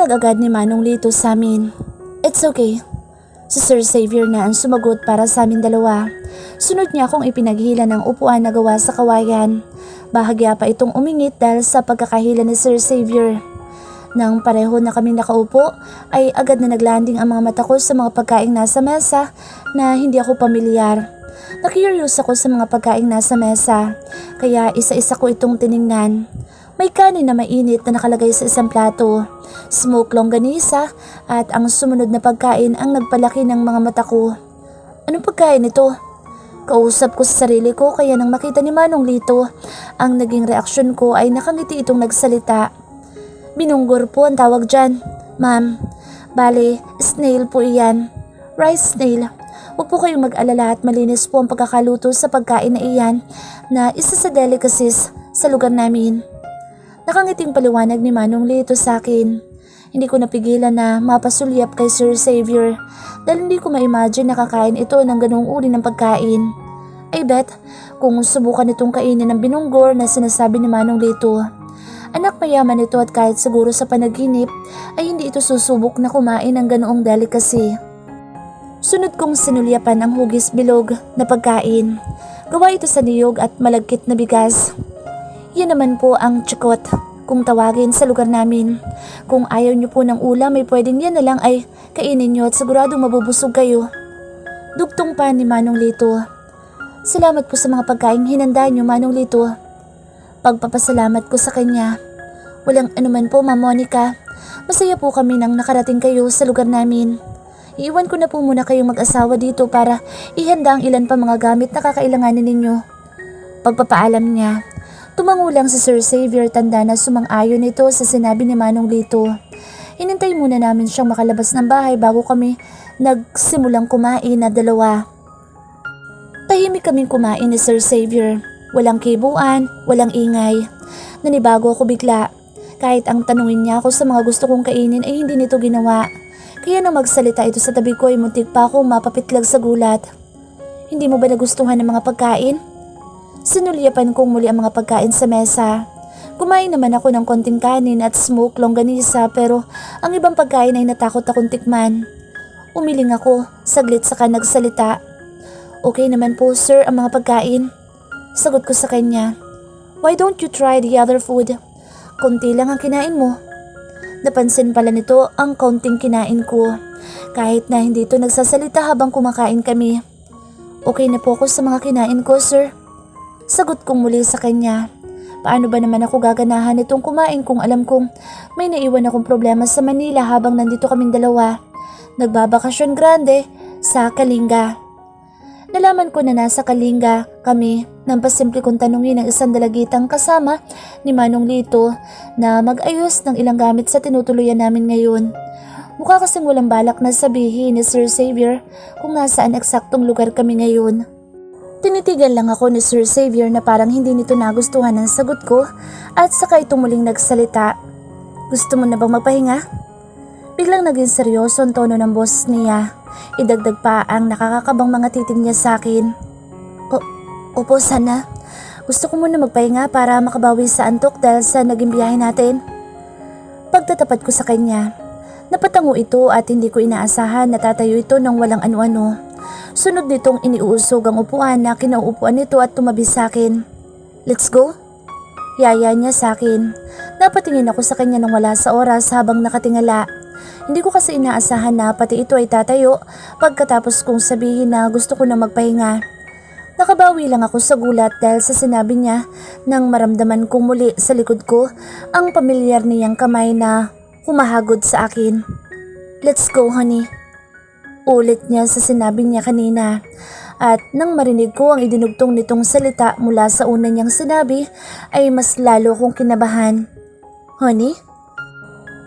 Paliwanag agad ni Manong Lito sa amin. It's okay. Si Sir Xavier na ang sumagot para sa amin dalawa. Sunod niya akong ipinaghila ng upuan na gawa sa kawayan. Bahagya pa itong umingit dahil sa pagkakahila ni Sir Xavier. Nang pareho na kami nakaupo ay agad na naglanding ang mga mata ko sa mga pagkaing nasa mesa na hindi ako pamilyar. Nakurious ako sa mga pagkaing nasa mesa kaya isa-isa ko itong tiningnan. May kanin na mainit na nakalagay sa isang plato, smoked longganisa at ang sumunod na pagkain ang nagpalaki ng mga mata ko. Anong pagkain ito? Kausap ko sa sarili ko kaya nang makita ni Manong Lito, ang naging reaksyon ko ay nakangiti itong nagsalita. Binunggor po ang tawag dyan, ma'am. Bale, snail po iyan. Rice snail. Huwag po kayong mag-alala at malinis po ang pagkakaluto sa pagkain na iyan na isa sa delicacies sa lugar namin. Nakangiting paliwanag ni Manong Lito sa akin. Hindi ko napigilan na mapasulyap kay Sir Xavier dahil hindi ko ma-imagine na kakain ito ng ganung uri ng pagkain. I bet kung subukan itong kainin ng binunggor na sinasabi ni Manong Lito. Anak mayaman ito at kahit siguro sa panaginip ay hindi ito susubok na kumain ng ganoong delicacy. Sunod kong sinulyapan ang hugis bilog na pagkain. Gawa ito sa niyog at malagkit na bigas. Yan naman po ang chikot kung tawagin sa lugar namin. Kung ayaw niyo po ng ulam ay pwedeng yan na lang ay kainin niyo at siguradong mabubusog kayo. Dugtong pa ni Manong Lito. Salamat po sa mga pagkaing hinanda niyo, Manong Lito. Pagpapasalamat ko sa kanya. Walang anuman po, Ma'am Monica. Masaya po kami nang nakarating kayo sa lugar namin. Iiwan ko na po muna kayong mag-asawa dito para ihanda ang ilan pa mga gamit na kakailanganin ninyo. Pagpapaalam niya, tumango lang si Sir Xavier, tanda na sumang-ayon ito sa sinabi ni Manong Lito. Hinintay muna namin siyang makalabas ng bahay bago kami nagsimulang kumain na dalawa. Tahimik kaming kumain ni Sir Xavier. Walang kibuan, walang ingay. Nanibago ako bigla. Kahit ang tanungin niya ako sa mga gusto kong kainin ay hindi nito ginawa. Kaya nang magsalita ito sa tabi ko ay muntik pa akong mapapitlag sa gulat. Hindi mo ba nagustuhan ng mga pagkain? Sinulyapan kong muli ang mga pagkain sa mesa. Kumain naman ako ng konting kanin at smoked longganisa pero ang ibang pagkain ay natakot akong tikman. Umiling ako, saglit saka nagsalita. Okay naman po sir ang mga pagkain. Sagot ko sa kanya. Why don't you try the other food? Konti lang ang kinain mo. Napansin pala nito ang kaunting kinain ko. Kahit na hindi ito nagsasalita habang kumakain kami. Okay na po ako sa mga kinain ko, sir. Sagot kong muli sa kanya. Paano ba naman ako gaganahan itong kumain kung alam kong may naiwan akong problema sa Manila habang nandito kaming dalawa. Nagbabakasyon grande sa Kalinga. Nalaman ko na nasa Kalinga kami nang pasimple kong tanungin ng isang dalagitang kasama ni Manong Lito na mag-ayos ng ilang gamit sa tinutuluyan namin ngayon. Mukha kasing walang balak na sabihin ni Sir Xavier kung nasaan eksaktong lugar kami ngayon. Tinitigan lang ako ni Sir Xavier na parang hindi nito nagustuhan ang sagot ko at saka ito muling nagsalita. Gusto mo na bang magpahinga? Biglang naging seryoso ang tono ng boss niya. Idagdag pa ang nakakakabang mga titig niya sa akin. Opo, sana. Gusto ko muna magpahinga para makabawi sa antok dahil sa naging biyahe natin. Pagtatapat ko sa kanya, napatango ito at hindi ko inaasahan na tatayo ito ng walang ano-ano. Sunod nitong iniuusog ang upuan na kinauupuan nito at tumabi sa akin. Let's go? Yaya niya sa akin. Napatingin ako sa kanya nang wala sa oras habang nakatingala. Hindi ko kasi inaasahan na pati ito ay tatayo pagkatapos kong sabihin na gusto ko na magpahinga. Nakabawi lang ako sa gulat dahil sa sinabi niya nang maramdaman kong muli sa likod ko ang pamilyar niyang kamay na humahagod sa akin. Let's go, honey. Ulit niya sa sinabi niya kanina. At nang marinig ko ang idinugtong nitong salita mula sa una niyang sinabi ay mas lalo kong kinabahan. Honey?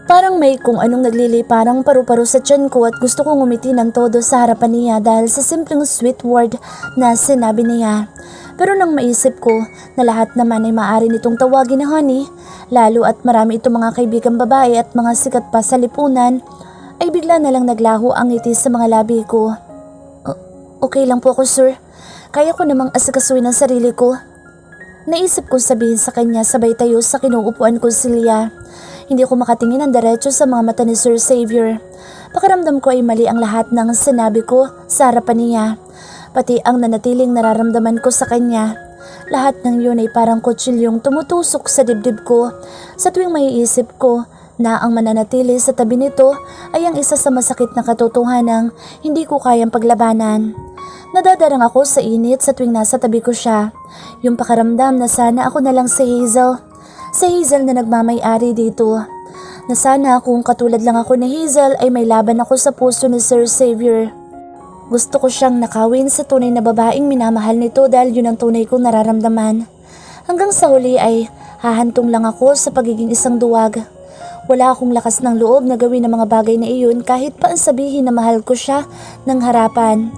Parang may kung anong nagliliparang paru-paro sa tiyan ko at gusto kong umiti ng todo sa harapan niya dahil sa simpleng sweet word na sinabi niya. Pero nang maisip ko na lahat naman ay maaari nitong tawagin na honey, lalo at marami itong mga kaibigang babae at mga sikat pa sa lipunan, ay bigla na lang naglaho ang ngiti sa mga labi ko. Okay lang po ako, sir. Kaya ko namang asikasuin ang sarili ko. Naisip kong sabihin sa kanya sabay tayo sa kinuupuan kong silya. Hindi ko makatingin ng diretso sa mga mata ni Sir Xavier. Pakiramdam ko ay mali ang lahat ng sinabi ko sa harapan niya. Pati ang nanatiling nararamdaman ko sa kanya. Lahat ng yun ay parang kutsilyong tumutusok sa dibdib ko. Sa tuwing maiisip ko na ang mananatili sa tabi nito ay ang isa sa masakit na katotohanang hindi ko kayang paglabanan. Nadadarang ako sa init sa tuwing nasa tabi ko siya. Yung pakiramdam na sana ako na lang si Hazel. Si Hazel na nagmamay-ari dito. Na sana kung katulad lang ako ni Hazel ay may laban ako sa puso ni Sir Xavier. Gusto ko siyang nakawin sa tunay na babaeng minamahal nito dahil yun ang tunay kong nararamdaman. Hanggang sa huli ay hahantong lang ako sa pagiging isang duwag. Wala akong lakas ng loob na gawin ang mga bagay na iyon kahit pa ang sabihin na mahal ko siya ng harapan.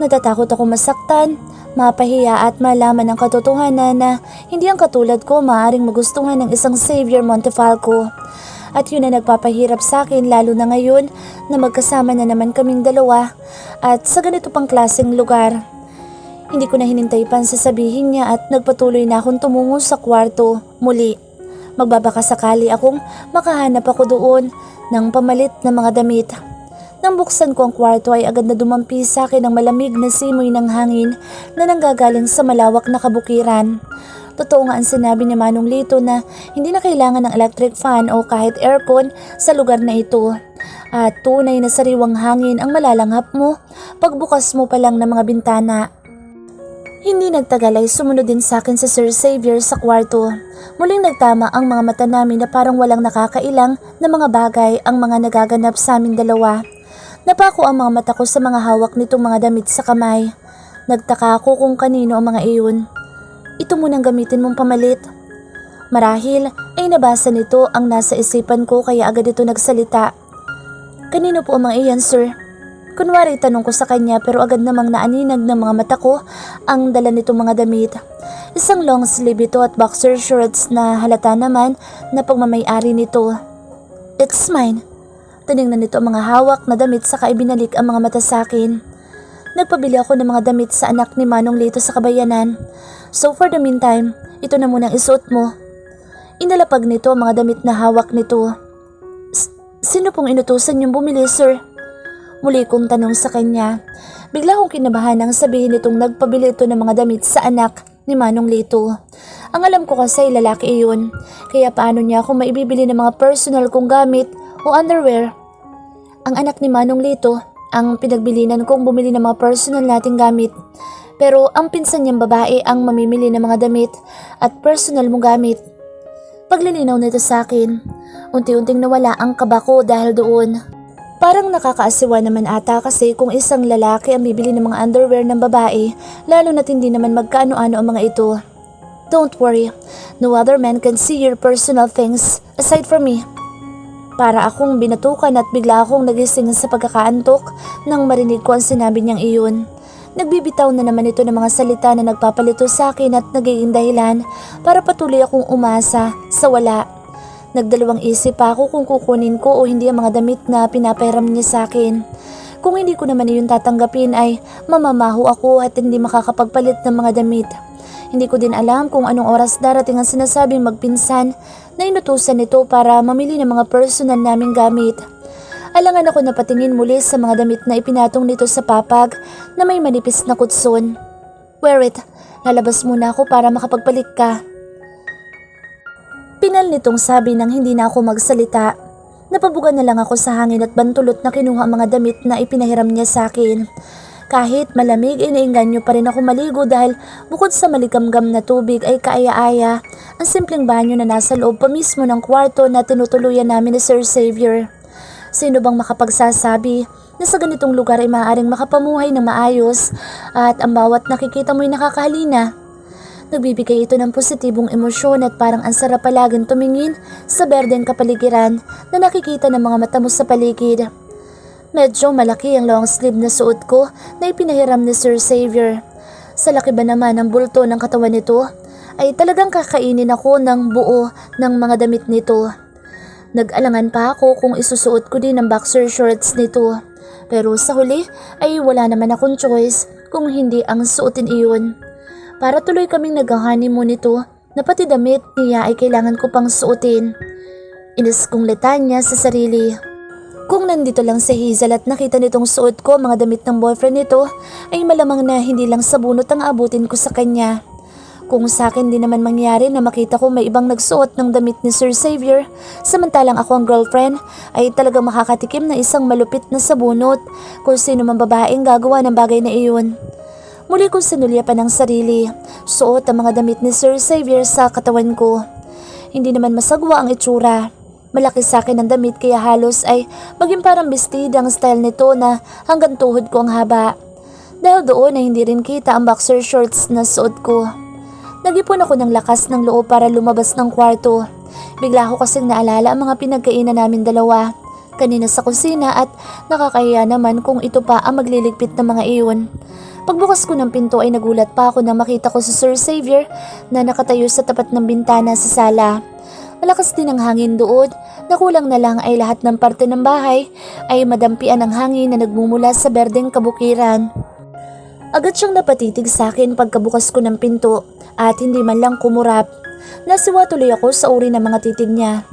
Natatakot ako masaktan, mapahiya at malaman ang katotohanan na hindi ang katulad ko maaaring magustuhan ng isang Xavier Montefalco. At yun na nagpapahirap sa akin lalo na ngayon na magkasama na naman kaming dalawa at sa ganito pang klaseng lugar. Hindi ko na hinintay pa ang sasabihin niya at nagpatuloy na akong tumungo sa kwarto muli. Magbabaka sakali akong makahanap ako doon ng pamalit na mga damit. Nang buksan ko ang kwarto ay agad na dumampi sa akin ang malamig na simoy ng hangin na nanggagaling sa malawak na kabukiran. Totoo nga ang sinabi ni Manong Lito na hindi na kailangan ng electric fan o kahit aircon sa lugar na ito. At tunay na sariwang hangin ang malalanghap mo pagbukas mo pa lang ng mga bintana. Hindi nagtagal ay sumunod din sa akin si Sir Xavier sa kwarto. Muling nagtama ang mga mata namin na parang walang nakakailang na mga bagay ang mga nagaganap sa aming dalawa. Napako ang mga mata ko sa mga hawak nitong mga damit sa kamay. Nagtaka ako kung kanino ang mga iyon. Ito munang gamitin mong pamalit. Marahil ay nabasa nito ang nasa isipan ko kaya agad ito nagsalita. Kanino po ang mga iyan, sir? Kunwari tanong ko sa kanya pero agad namang naaninag ng mga mata ko ang dala nitong mga damit. Isang long sleeve ito at boxer shorts na halata naman na pagmamay-ari nito. It's mine. Tinignan nito ang mga hawak na damit saka ibinalik ang mga mata sa akin. Nagpabili ako ng mga damit sa anak ni Manong Lito sa kabayanan. So for the meantime, ito na munang isuot mo. Inalapag nito ang mga damit na hawak nito. Sino pong inutusan niyong bumili, sir? Muli kong tanong sa kanya. Bigla akong kinabahan nang sabihin nitong nagpabili ito ng mga damit sa anak ni Manong Lito. Ang alam ko kasi lalaki iyon, kaya paano niya ako maibibili ng mga personal kong gamit o underwear? Ang anak ni Manong Lito ang pinagbilinan kong bumili ng mga personal nating gamit. Pero ang pinsan niyang babae ang mamimili ng mga damit at personal mong gamit. Paglilinaw nito sa akin, unti-unting nawala ang kaba ko dahil doon. Parang nakakaasiwa naman ata kasi kung isang lalaki ang bibili ng mga underwear ng babae, lalo na't hindi naman magkaano-ano ang mga ito. Don't worry, no other man can see your personal things aside from me. Para akong binatukan at bigla akong nagising sa pagkakaantok nang marinig ko ang sinabi niyang iyon. Nagbibitaw na naman ito ng mga salita na nagpapalito sa akin at nagiging dahilan para patuloy akong umasa sa wala. Nagdalawang isip pa ako kung kukunin ko o hindi ang mga damit na pinapahiram niya sa akin. Kung hindi ko naman iyon tatanggapin ay mamamaho ako at hindi makakapagpalit ng mga damit. Hindi ko din alam kung anong oras darating ang sinasabing magpinsan na inutusan nito para mamili ng mga personal naming gamit. Alangan ako na patingin muli sa mga damit na ipinatong nito sa papag na may manipis na kutson. Wear it, lalabas muna ako para makapagpalit ka. Pinal nitong sabi nang hindi na ako magsalita. Napabugan na lang ako sa hangin at bantulot na kinuha ang mga damit na ipinahiram niya sa akin. Kahit malamig ay nainganyo pa rin ako maligo dahil bukod sa maligamgam na tubig ay kaaya-aya ang simpleng banyo na nasa loob pa mismo ng kwarto na tinutuluyan namin ni Sir Xavier. Sino bang makapagsasabi na sa ganitong lugar ay maaaring makapamuhay ng maayos at ang bawat nakikita mo'y nakakahalina? Nagbibigay ito ng positibong emosyon at parang ang sarap palaging tumingin sa berdeng kapaligiran na nakikita ng mga mata mo sa paligid. Medyo malaki ang long sleeve na suot ko na ipinahiram ni Sir Xavier. Sa laki ba naman ang bulto ng katawan nito, ay talagang kakainin ako ng buo ng mga damit nito. Nag-alangan pa ako kung isusuot ko din ang boxer shorts nito. Pero sa huli ay wala naman akong choice kung hindi ang suotin iyon. Para tuloy kaming nag-honeymoon nito na pati damit niya ay kailangan ko pang suotin. Inis kong litanya sa sarili. Kung nandito lang si Hazel at nakita nitong suot ko mga damit ng boyfriend nito, ay malamang na hindi lang sa bunot ang abutin ko sa kanya. Kung sa akin din naman mangyari na makita ko may ibang nagsuot ng damit ni Sir Xavier, samantalang ako ang girlfriend, ay talagang makakatikim na isang malupit na sabunot kung sino man babaeng gagawa ng bagay na iyon. Muli kong sinulyapan ang sarili, suot ang mga damit ni Sir Xavier sa katawan ko. Hindi naman masagwa ang itsura. Malaki sa akin ang damit kaya halos ay maging parang bestida ang style nito na hanggang tuhod ko ang haba. Dahil doon ay hindi rin kita ang boxer shorts na suot ko. Nag-ipon ako ng lakas ng loob para lumabas ng kwarto. Bigla ko kasing naalala ang mga pinagkainan namin dalawa. Kanina sa kusina at nakakahiya naman kung ito pa ang magliligpit ng mga iyon. Pagbukas ko ng pinto ay nagulat pa ako nang makita ko si Sir Xavier na nakatayo sa tapat ng bintana sa sala. Malakas din ang hangin doon, nakulang na lang ay lahat ng parte ng bahay ay madampian ng hangin na nagmumula sa berdeng kabukiran. Agad siyang napatitig sa akin pagkabukas ko ng pinto at hindi man lang kumurap. Nasiwa tuloy ako sa uri ng mga titig niya.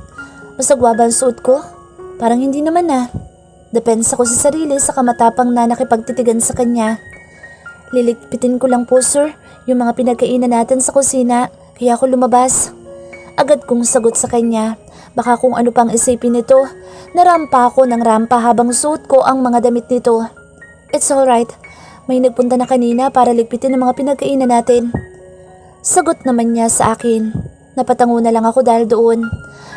Masagwa ba ang suot ko? Parang hindi naman na. Depensa ko sa sarili sa kamatapang na nakipagtitigan sa kanya. Liligpitin ko lang po sir, yung mga pinagkainan natin sa kusina, kaya ako lumabas. Agad kong sagot sa kanya, baka kung ano pang isipin nito, narampa ako ng rampa habang suot ko ang mga damit nito. It's alright, may nagpunta na kanina para ligpitin ang mga pinagkainan natin. Sagot naman niya sa akin, napatango na lang ako dahil doon.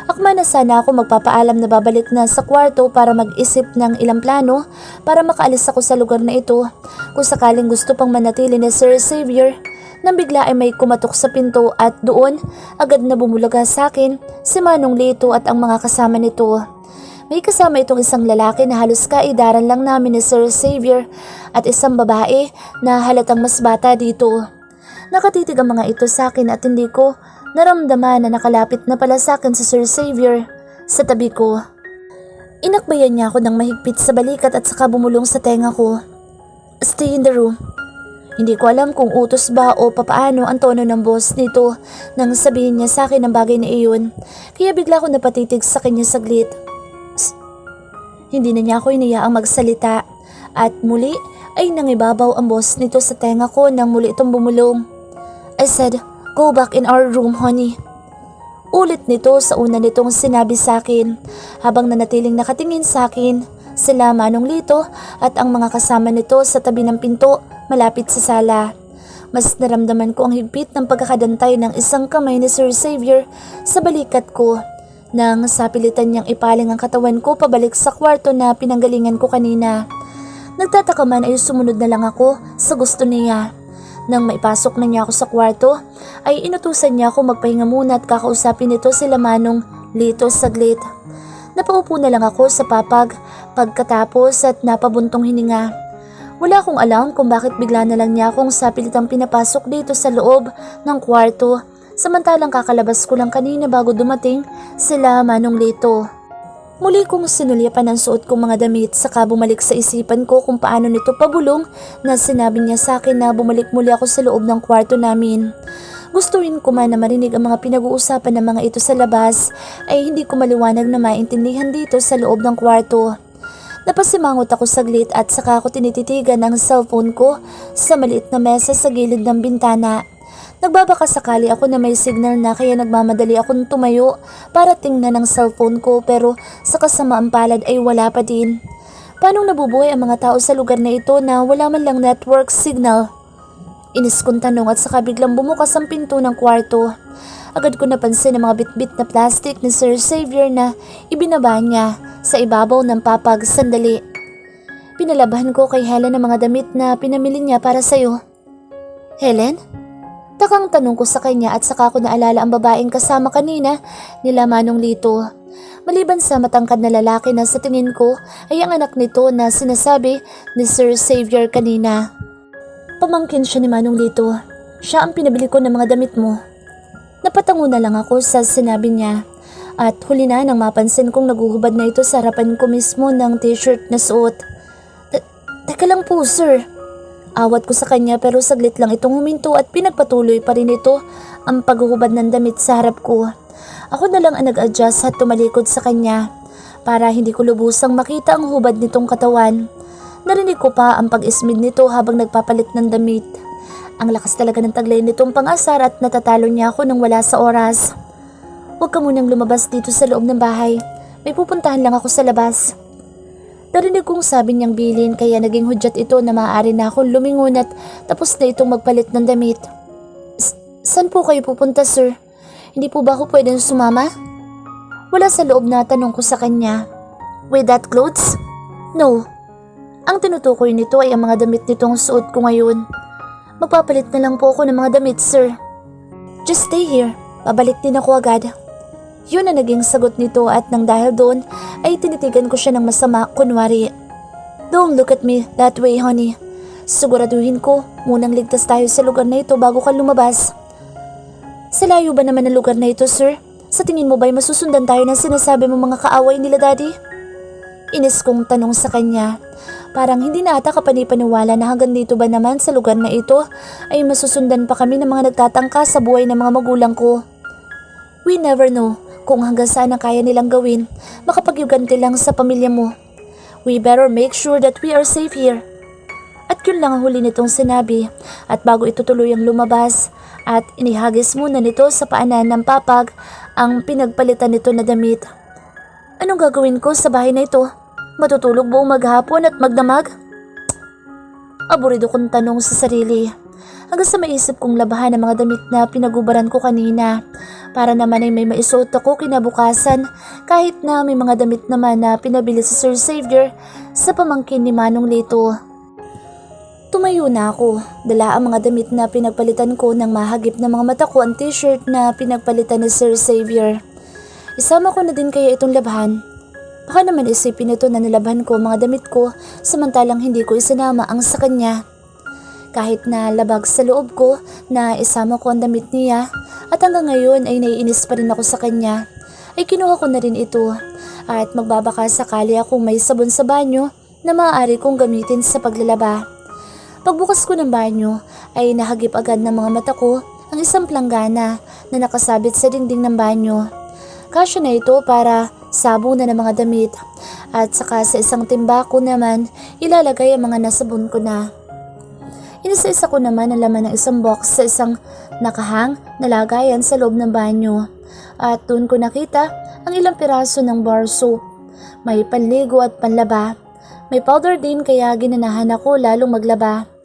Akma na sana ako magpapaalam na babalik na sa kwarto para mag-isip ng ilang plano para makaalis ako sa lugar na ito kung sakaling gusto pang manatili ni Sir Xavier. Nang bigla ay may kumatok sa pinto at doon agad na bumulaga sa akin si Manong Lito at ang mga kasama nito. May kasama itong isang lalaki na halos kaidaran lang namin ni Sir Xavier at isang babae na halatang mas bata dito. Nakatitig ang mga ito sa akin at hindi ko naramdaman na nakalapit na pala sa akin si Sir Xavier sa tabi ko. Inakbayan niya ako ng mahigpit sa balikat at saka bumulong sa tenga ko. Stay in the room. Hindi ko alam kung utos ba o papaano ang tono ng boss nito nang sabihin niya sa akin ang bagay na iyon. Kaya bigla ko napatitig sa kanya saglit. Psst. Hindi na niya ako inayaang magsalita at muli ay nangibabaw ang boss nito sa tenga ko nang muli itong bumulong. I said, go back in our room, honey. Ulit nito sa una nitong sinabi sa akin habang nanatiling nakatingin sa akin sila Manong Lito at ang mga kasama nito sa tabi ng pinto malapit sa sala. Mas naramdaman ko ang higpit ng pagkakadantay ng isang kamay ni Sir Xavier sa balikat ko nang sapilitan niyang ipaling ang katawan ko pabalik sa kwarto na pinanggalingan ko kanina. Nagtataka man ay sumunod na lang ako sa gusto niya. Nang maipasok na niya ako sa kwarto, ay inutusan niya ako magpahinga muna at kakausapin nito sila Manong Lito saglit. Napaupo na lang ako sa papag pagkatapos at napabuntong hininga. Wala akong alam kung bakit bigla na lang niya akong sapilitang pinapasok dito sa loob ng kwarto samantalang kakalabas ko lang kanina bago dumating sila Manong Lito. Muli kong sinulyapan ang suot kong mga damit saka bumalik sa isipan ko kung paano nito pabulong na sinabi niya sa akin na bumalik muli ako sa loob ng kwarto namin. Gusto rin ko man na marinig ang mga pinag-uusapan ng mga ito sa labas ay hindi ko maliwanag na maintindihan dito sa loob ng kwarto. Napasimangot ako saglit at saka ako tinititigan ang cellphone ko sa maliit na mesa sa gilid ng bintana. Nagbabaka sakali ako na may signal na kaya nagmamadali akong tumayo para tingnan ang cellphone ko pero sa kasamaang palad ay wala pa din. Paano nabubuhay ang mga tao sa lugar na ito na wala man lang network signal? Inis kong tanong at saka biglang bumukas ang pinto ng kwarto. Agad ko napansin ang mga bitbit na plastic ni Sir Xavier na ibinaba niya sa ibabaw ng papag sandali. Pinalabahan ko kay Helen ang mga damit na pinamili niya para sa'yo. Helen? Takang tanong ko sa kanya at saka ko naalala ang babaeng kasama kanina nila Manong Lito. Maliban sa matangkad na lalaki na sa tingin ko ay ang anak nito na sinasabi ni Sir Xavier kanina. Pamangkin siya ni Manong Lito. Siya ang pinabili ko ng mga damit mo. Napatango na lang ako sa sinabi niya at huli na nang mapansin kong naguhubad na ito sa harapan ko mismo ng t-shirt na suot. Teka lang po sir. Awat ko sa kanya pero saglit lang itong huminto at pinagpatuloy pa rin ito ang paghuhubad ng damit sa harap ko. Ako na lang ang nag-adjust at tumalikod sa kanya para hindi ko lubusang makita ang hubad nitong katawan. Narinig ko pa ang pag-ismid nito habang nagpapalit ng damit. Ang lakas talaga ng taglay nitong pang-asar at natatalo niya ako nang wala sa oras. Huwag ka munang lumabas dito sa loob ng bahay. May pupuntahan lang ako sa labas. Narinig kong sabi niyang bilin kaya naging hudyat ito na maaari na akong lumingon at tapos na itong magpalit ng damit. Saan po kayo pupunta, sir? Hindi po ba ako pwedeng sumama? Wala sa loob na tanong ko sa kanya. With that clothes? No. Ang tinutukoy nito ay ang mga damit nitong suot ko ngayon. Magpapalit na lang po ako ng mga damit, sir. Just stay here. Babalik din ako agad. Yun na naging sagot nito at nang dahil doon ay tinitigan ko siya ng masama kunwari. Don't look at me that way, honey. Siguraduhin ko munang ligtas tayo sa lugar na ito bago ka lumabas. Sa layo ba naman ang lugar na ito, sir? Sa tingin mo ba'y masusundan tayo ng sinasabi mo mga kaaway nila, daddy? Inis kong tanong sa kanya. Parang hindi na ata kapanipaniwala na hanggang dito ba naman sa lugar na ito ay masusundan pa kami ng mga nagtatangka sa buhay ng mga magulang ko. We never know kung hanggang saan ang kaya nilang gawin makapagyuganti lang sa pamilya mo. We better make sure that we are safe here. At yun lang ang huli nitong sinabi at bago ito tuluyang lumabas at inihagis muna nito sa paanan ng papag ang pinagpalitan nito na damit. Anong gagawin ko sa bahay na ito? Matutulog buong maghapon at magdamag? Aburido kong tanong sa sarili. Hanggang sa maisip kong labahan ang mga damit na pinagubaran ko kanina para naman ay may maisuot ako kinabukasan kahit na may mga damit naman na pinabili si Sir Xavier sa pamangkin ni Manong Lito. Tumayo na ako, dala ang mga damit na pinagpalitan ko nang mahagip na mga mata ko ang t-shirt na pinagpalitan ni Sir Xavier. Isama ko na din kaya itong labhan. Baka naman isipin nito na nilabhan ko mga damit ko samantalang hindi ko isinama ang sa kanya. Kahit na labag sa loob ko na isama ko ang damit niya at hanggang ngayon ay naiinis pa rin ako sa kanya, ay kinuha ko na rin ito at magbabaka sakali akong may sabon sa banyo na maaari kong gamitin sa paglalaba. Pagbukas ko ng banyo ay nahagip agad ng mga mata ko ang isang planggana na nakasabit sa dingding ng banyo. Kasya na ito para sabunan ng mga damit at saka sa isang timba ko naman ilalagay ang mga nasabon ko na. Inisa-isa ko naman ang laman ng isang box sa isang nakahang na lagayan sa loob ng banyo at doon ko nakita ang ilang piraso ng bar soap. May panligo at panlaba. May powder din kaya ginanahan ako lalong maglaba.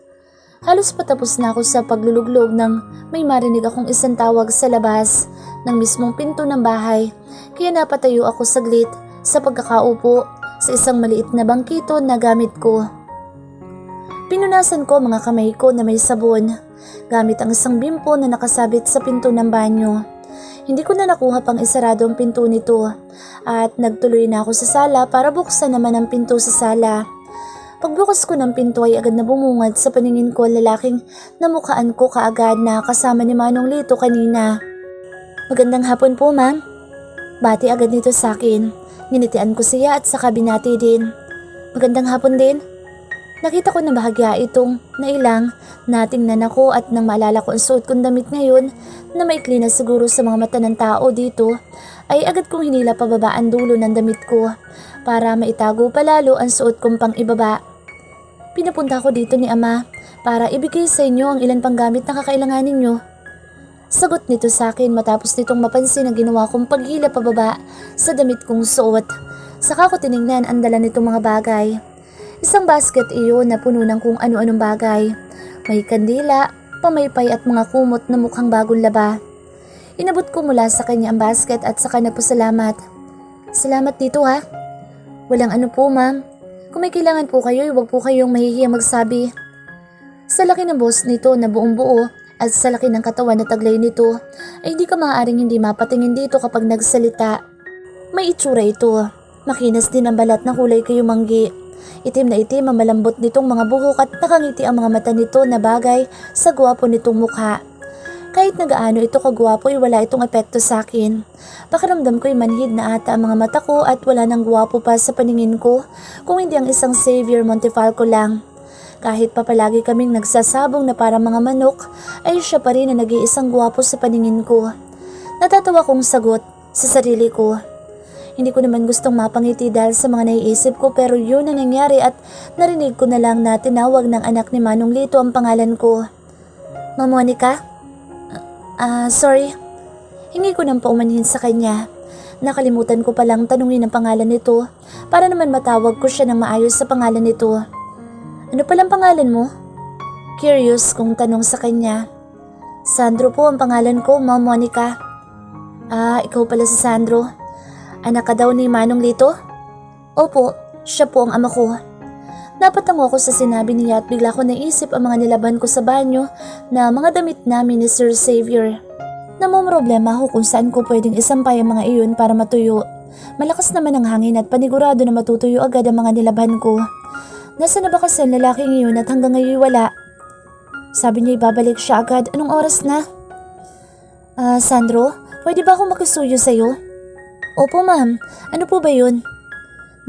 Halos patapos na ako sa pagluluglog nang may marinig akong isang tawag sa labas ng mismong pinto ng bahay kaya napatayo ako saglit sa pagkakaupo sa isang maliit na bangkito na gamit ko. Pinunasan ko mga kamay ko na may sabon gamit ang isang bimpo na nakasabit sa pinto ng banyo. Hindi ko na nakuha pang isarado ang pinto nito at nagtuloy na ako sa sala para buksan naman ang pinto sa sala. Pagbukas ko ng pinto ay agad na bumungad sa paningin ko ang lalaking namukhaan ko kaagad na kasama ni Manong Lito kanina. Magandang hapon po, ma'am. Bati agad nito sa akin. Nginitian ko siya at saka binati din. Magandang hapon din. Nakita ko na bahagya itong nailang, natingnan ako at nang maalala ko ang suot kong damit ngayon na maikli na siguro sa mga mata ng tao dito, ay agad kong hinila pababa ang dulo ng damit ko para maitago palalo ang suot kong pang ibaba. Pinapunta ko dito ni Ama para ibigay sa inyo ang ilan pang gamit na kakailanganin ninyo. Sagot nito sa akin matapos nitong mapansin ang ginawa kong paghila pababa sa damit kong suot. Saka ko tinignan ang dala nitong mga bagay. Isang basket iyon na puno ng kung ano-anong bagay. May kandila, pamaypay at mga kumot na mukhang bagong laba. Inabot ko mula sa kanya ang basket at saka nagpasalamat. Salamat dito ha. Walang ano po ma'am. Kung may kailangan po kayo, huwag po kayong mahihiyang magsabi. Sa laki ng boss nito na buong buo at sa laki ng katawan na taglay nito, ay hindi ka maaaring hindi mapatingin dito kapag nagsalita. May itsura ito. Makinas din ang balat na kulay kayumanggi. Itim na itim ang malambot nitong mga buhok at nakangiti ang mga mata nito na bagay sa gwapo nitong mukha. Kahit na gaano ito kagwapo ay wala itong epekto sa akin. Pakiramdam ko'y manhid na ata ang mga mata ko at wala nang gwapo pa sa paningin ko kung hindi ang isang Xavier Montefalco lang. Kahit pa palagi kaming nagsasabong na para mga manok ay siya pa rin na nag-iisang gwapo sa paningin ko. Natatawa kong sagot sa sarili ko. Hindi ko naman gustong mapangiti dahil sa mga naiisip ko pero yun ang nangyari at narinig ko na lang na tinawag ng anak ni Manong Lito ang pangalan ko. Ma'am Monica? Sorry. Hingi ko nang paumanhin sa kanya. Nakalimutan ko palang tanungin ang pangalan nito para naman matawag ko siya ng maayos sa pangalan nito. Ano palang pangalan mo? Curious kong tanong sa kanya. Sandro po ang pangalan ko, Ma'am Monica. Ikaw pala si Sandro. Anak ka daw ni Manong Lito? Opo, siya po ang ama ko. Napatango ako sa sinabi niya at bigla ko naisip ang mga nilaban ko sa banyo na mga damit namin ni Sir Xavier. Namumroblema ako kung saan ko pwedeng isampay ang mga iyon para matuyo. Malakas naman ang hangin at panigurado na matutuyo agad ang mga nilaban ko. Nasaan na ba kasi ang lalaking iyon at hanggang ngayon wala? Sabi niya ibabalik siya agad. Anong oras na? Sandro, pwede ba akong makisuyo sa'yo? Opo ma'am, ano po ba yun?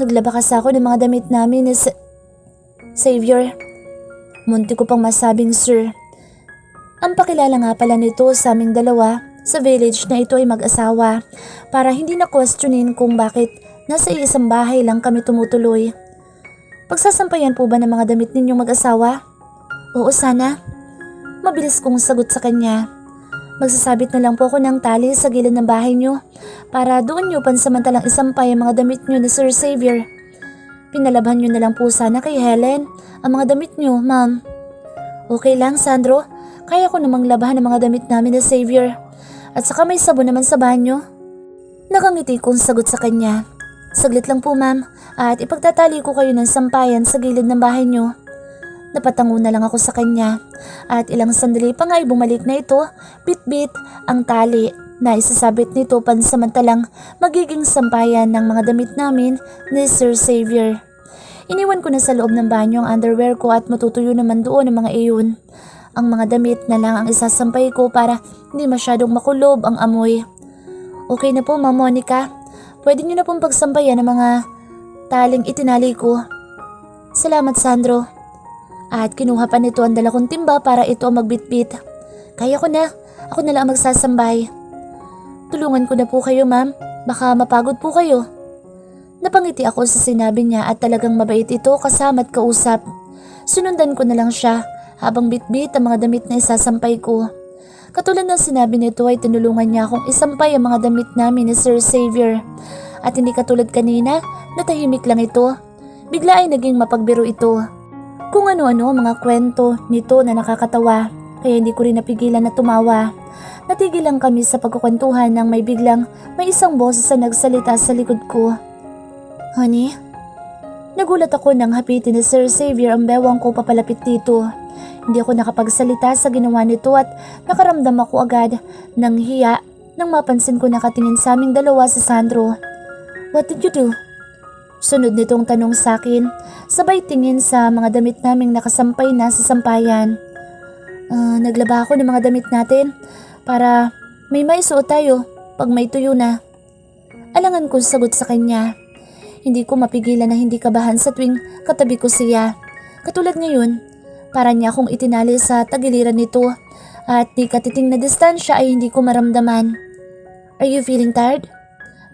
Naglaba kasi ako ng mga damit namin ni Xavier. Munti ko pang masabing sir. Ang pakilala nga pala nito sa aming dalawa sa village na ito ay mag-asawa para hindi na questionin kung bakit nasa isang bahay lang kami tumutuloy. Pagsasampayan po ba ng mga damit ninyong mag-asawa? Oo sana. Mabilis kong sagot sa kanya. Magsasabit na lang po ako ng tali sa gilid ng bahay niyo para doon niyo pansamantalang isampay ang mga damit niyo ni Sir Xavier. Pinalabhan niyo na lang po sana kay Helen ang mga damit niyo, ma'am. Okay lang, Sandro. Kaya ko namang labahan ang mga damit namin ni Xavier. At saka may sabon naman sa banyo. Nakangiti kong sagot sa kanya. Saglit lang po, ma'am. At ipagtatali ko kayo ng sampayan sa gilid ng bahay niyo. Napatango na lang ako sa kanya at ilang sandali pa nga ay bumalik na ito, bit-bit ang tali na isasabit nito pansamantalang magiging sampayan ng mga damit namin ni Sir Xavier. Iniwan ko na sa loob ng banyo ang underwear ko at matutuyo naman doon ang mga iyon. Ang mga damit na lang ang isasampay ko para hindi masyadong makulob ang amoy. Okay na po, Ma'am Monica. Pwede niyo na pong pagsampayan ang mga taling itinali ko. Salamat, Sandro. At kinuha pa nito ang dala kong timba para ito magbitbit. Kaya ko na. Ako na lang magsasambay. Tulungan ko na po kayo, ma'am. Baka mapagod po kayo. Napangiti ako sa sinabi niya at talagang mabait ito kasama't kausap. Sunundan ko na lang siya habang bitbit ang mga damit na isasampay ko. Katulad ng sinabi nito ay tinulungan niya akong isampay ang mga damit namin ni Sir Xavier. At hindi katulad kanina na tahimik lang ito. Bigla ay naging mapagbiro ito. Kung ano-ano ang mga kwento nito na nakakatawa, kaya hindi ko rin napigilan na tumawa. Natigil lang kami sa pagkukwentuhan nang may isang boses na nagsalita sa likod ko. Honey? Nagulat ako nang hapitin ni Sir Xavier ang bewang ko papalapit dito. Hindi ako nakapagsalita sa ginawa nito at nakaramdam ako agad ng hiya nang mapansin ko nakatingin sa aming dalawa si Sandro. What did you do? Sunod nitong tanong sa akin, sabay tingin sa mga damit naming nakasampay na sa sampayan. Naglaba ako ng mga damit natin para may maisuot tayo pag may tuyo na. Alangan kong sagot sa kanya. Hindi ko mapigilan na hindi kabahan sa tuwing katabi ko siya. Katulad ngayon, para niya akong itinali sa tagiliran nito at di katiting na distansya ay hindi ko maramdaman. Are you feeling tired?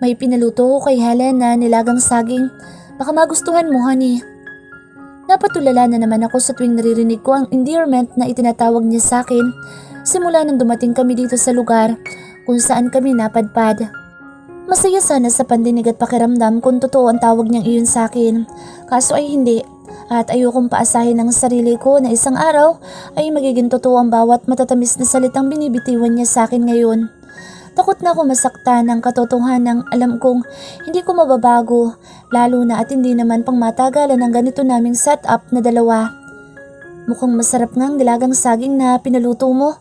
May pinaluto ko kay Helen na nilagang saging. Baka magustuhan mo, honey. Napatulala na naman ako sa tuwing naririnig ko ang endearment na itinatawag niya sa akin simula nang dumating kami dito sa lugar kung saan kami napadpad. Masaya sana sa pandinig at pakiramdam kung totoo ang tawag niyang iyon sa akin. Kaso ay hindi. At ayokong paasahin ng sarili ko na isang araw ay magiging totoo ang bawat matatamis na salitang binibitiwan niya sa akin ngayon. Takot na ako masaktan ng katotohanan ng alam kong hindi ko mababago, lalo na at hindi naman pang matagalan ng ganito naming setup na dalawa. Mukhang masarap ngang nilagang saging na pinaluto mo.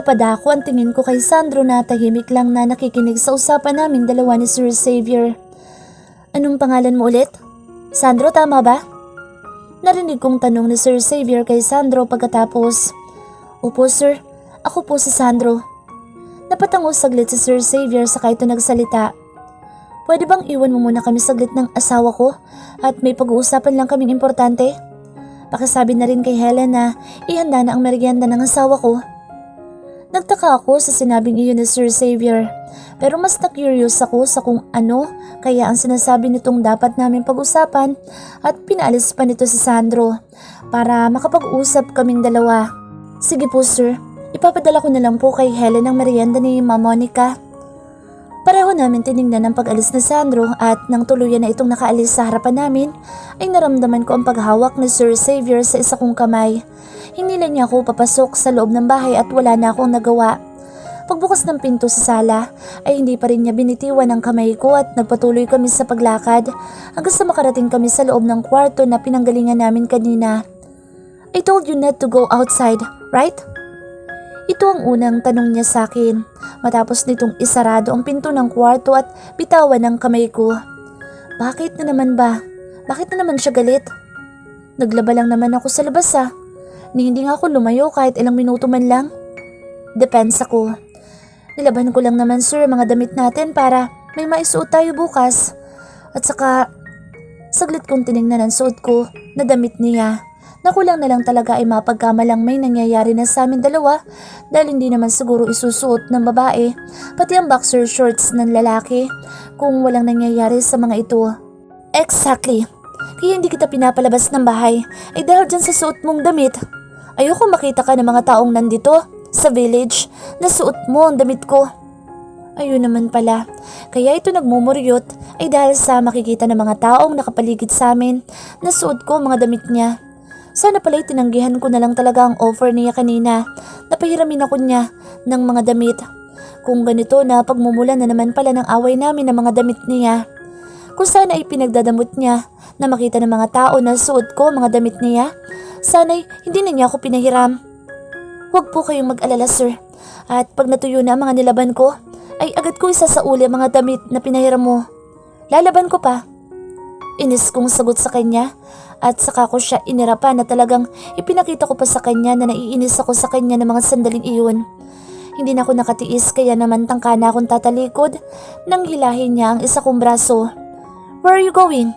Napadako ang tingin ko kay Sandro na tahimik lang na nakikinig sa usapan naming dalawa ni Sir Xavier. Anong pangalan mo ulit? Sandro, tama ba? Narinig kong tanong ni Sir Xavier kay Sandro pagkatapos. Opo sir, ako po si Sandro. Napatango saglit si Sir Xavier saka ito nagsalita. Pwede bang iwan mo muna kami saglit ng asawa ko at may pag-uusapan lang kaming importante? Pakisabi na rin kay Helen na ihanda na ang merienda ng asawa ko. Nagtaka ako sa sinabing iyon ni Sir Xavier. Pero mas na-curious ako sa kung ano kaya ang sinasabi nitong dapat namin pag-usapan at pinaalis pa nito si Sandro para makapag-usap kaming dalawa. Sige po sir, ipapadala ko na lang po kay Helen ang merienda ni Ma'am Monica. Pareho namin tinignan ang pag-alis ni Sandro at nang tuluyan na itong nakaalis sa harapan namin ay naramdaman ko ang paghawak ni Sir Xavier sa isa kong kamay. Hinila niya ako papasok sa loob ng bahay at wala na akong nagawa. Pagbukas ng pinto sa sala ay hindi pa rin niya binitiwan ang kamay ko at nagpatuloy kami sa paglakad hanggang sa makarating kami sa loob ng kwarto na pinanggalingan namin kanina. I told you not to go outside, right? Ito ang unang tanong niya sa akin matapos nitong isarado ang pinto ng kwarto at bitawan ang kamay ko. Bakit na naman ba? Bakit na naman siya galit? Naglaba lang naman ako sa labas Ni hindi nga ako lumayo kahit ilang minuto man lang. Depends ako. Nilaban ko lang naman sir mga damit natin para may maisuot tayo bukas. At saka saglit kong tinignan ang suot ko na damit niya. Nakulang na lang talaga ay mapagkamalang may nangyayari na sa amin dalawa dahil hindi naman siguro isusuot ng babae pati ang boxer shorts ng lalaki kung walang nangyayari sa mga ito. Exactly. Kaya hindi kita pinapalabas ng bahay ay dahil dyan sa suot mong damit. Ayoko makita ka ng mga taong nandito sa village na suot mo ang damit ko. Ayun naman pala. Kaya ito nagmumuryot ay dahil sa makikita ng mga taong nakapaligid sa amin na suot ko ang mga damit niya. Sana pala'y tinanggihan ko na lang talaga ang offer niya kanina. Napahiramin ako niya ng mga damit. Kung ganito na pagmumulan na naman pala ng away namin ng mga damit niya. Kung sana ay pinagdadamot niya na makita ng mga tao na suot ko mga damit niya, sana'y hindi na niya ako pinahiram. Huwag po kayong mag-alala sir. At pag natuyo na ang mga nilaban ko, ay agad ko isasauli ang mga damit na pinahiram mo. Lalaban ko pa. Inis kong sagot sa kanya. At saka ko siya inirapan na talagang ipinakita ko pa sa kanya na naiinis ako sa kanya ng mga sandaling iyon. Hindi na ako nakatiis kaya naman tangka na akong tatalikod nang hilahin niya ang isa kong braso. Where are you going?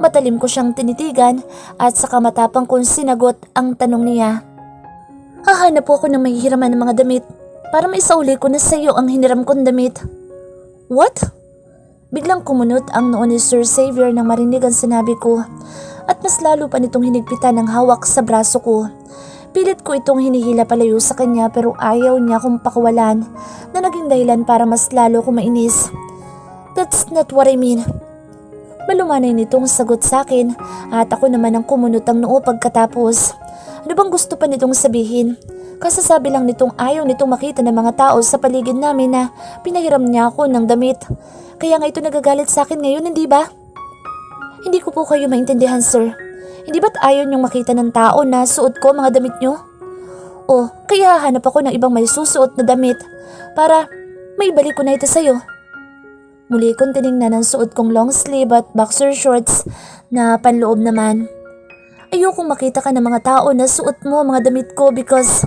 Matalim ko siyang tinitigan at saka matapang kong sinagot ang tanong niya. Hahanap po ako ng mahihiraman ng mga damit para maisauli ko na sa iyo ang hiniram kong damit. What? Biglang kumunot ang noo ni Sir Xavier nang marinig ang sinabi ko. At mas lalo pa nitong hinigpitan ng hawak sa braso ko. Pilit ko itong hinihila palayo sa kanya pero ayaw niya akong pakawalan na naging dahilan para mas lalo ko mainis. That's not what I mean. Malumanay nitong sagot sa akin at ako naman ang kumunot ang noo pagkatapos. Ano bang gusto pa nitong sabihin? Kasasabi lang nitong ayaw nitong makita ng mga tao sa paligid namin na pinahiram niya ako ng damit. Kaya nga ito nagagalit sa akin ngayon, hindi ba? Hindi ko po kayo maintindihan, sir. Hindi ba't ayaw niyong makita ng tao na suot ko mga damit niyo? O, kaya hahanap ako ng ibang may susuot na damit para may balik ko na ito sa'yo. Muli kong tinignan ang suot kong long sleeve at boxer shorts na panloob naman. Ayokong makita ka ng mga tao na suot mo mga damit ko because...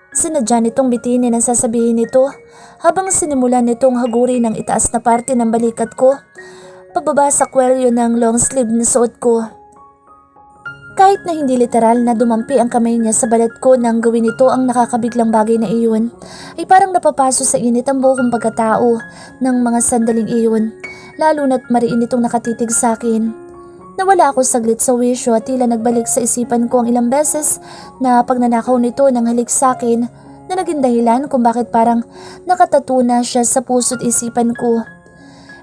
Sinadya nitong bitinin ang sasabihin nito habang sinimulan nitong haguri ng itaas na parte ng balikat ko. Pababa sa kwelyo ng long sleeve na suot ko. Kahit na hindi literal na dumampi ang kamay niya sa balat ko nang gawin ito ang nakakabiglang bagay na iyon, ay parang napapaso sa init ang buong pagkatao ng mga sandaling iyon, lalo na't mariin itong nakatitig sa akin. Nawala ako saglit sa wisyo at tila nagbalik sa isipan ko ang ilang beses na pagnanakaw nito ng halik sa akin na naging dahilan kung bakit parang nakatatuna siya sa puso't isipan ko.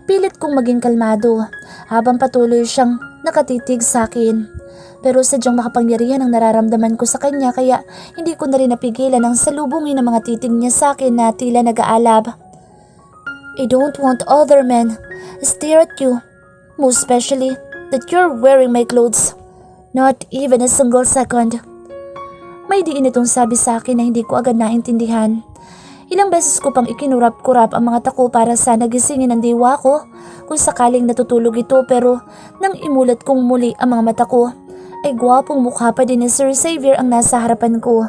Pilit kong maging kalmado habang patuloy siyang nakatitig sa akin. Pero sadyang makapangyarihan ang nararamdaman ko sa kanya kaya hindi ko na rin napigilan ang salubungin ng mga titig niya sa akin na tila nag-aalab. I don't want other men stare at you, most especially that you're wearing my clothes. Not even a single second. May diin itong sabi sa akin na hindi ko agad naintindihan. Ilang beses ko pang ikinurap-kurap ang mga tako para sana gisingin ang diwa ko kung sakaling natutulog ito pero nang imulat kong muli ang mga mata ko ay gwapong mukha pa din ni Sir Xavier ang nasa harapan ko.